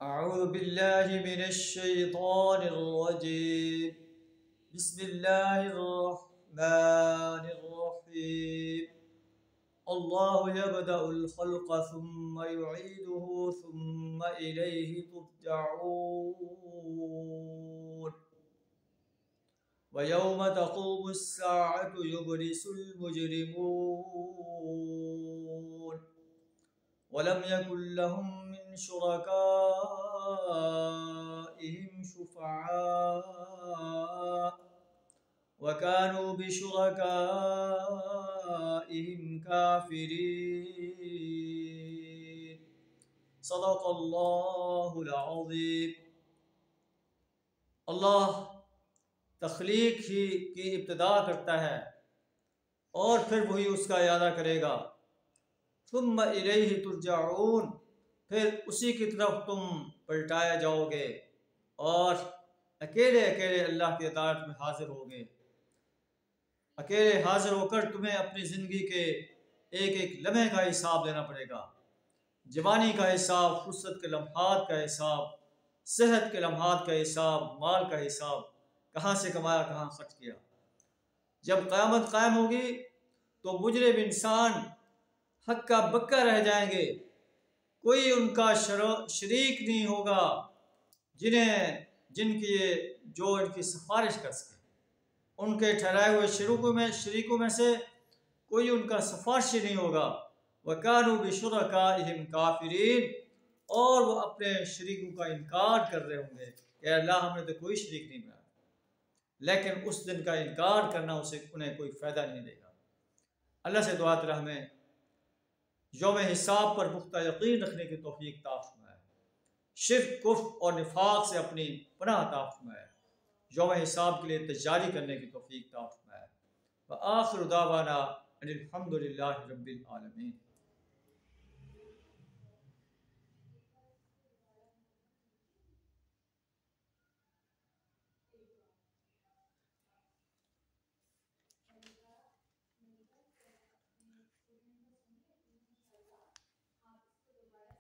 أعوذ بالله من الشيطان الرجيم. بسم الله الرحمن الرحيم. الله يبدأ الخلق ثم يعيده ثم إليه ترجعون. ويوم تقوم الساعة يبلس المجرمون ولم يكن لهم من شركائهم شفعاء وكانوا بشركائهم كافرين. صدق اللہ العظیم. اللہ تخلیق ہی کی ابتدا کرتا ہے اور پھر وہی اس کا اعادہ کرے گا. ثم الیہ ترجعون، پھر اسی کی طرف تم پلٹائے جاؤ گے اور اکیلے اکیلے اللہ کی عدالت میں حاضر ہوگے. اکیلے حاضر ہو کر تمہیں اپنی زندگی کے ایک ایک لمحے کا حساب دینا پڑے گا. جوانی کا حساب، فرصت کے لمحات کا حساب، صحت کے لمحات کا حساب، مال کا حساب، کہاں سے کمایا کہاں خرچ کیا. جب قیامت قائم ہوگی تو مجرم انسان حق کا بکا رہ جائیں گے. کوئی ان کا شریک نہیں ہوگا جن کی جو ان کی سفارش کر سکے. ان کے ٹھہرائے ہوئے شریکوں میں سے کوئی ان کا سفارشی نہیں ہوگا. وَكَانُوا بِشُرَكَائِهِمْ كَافِرِينَ، اور وہ اپنے شریکوں کا انکار کر رہے ہوں گے کہ اللہ ہم نے تو کوئی شریک نہیں بنایا. لیکن اس دن کا انکار کرنا انہیں کوئی فائدہ نہیں دے گا. اللہ سے دعا تعالی ہمیں یوم حساب پر پختہ یقین رکھنے کی توفیق عطا فرمائے. شرک، کفر اور نفاق سے اپنی پناہ عطا فرمائے. یوم حساب کے لیے تیاری کرنے کی توفیق عطا فرمائے. وآخر دعوانا ان الحمد للہ رب العالمین.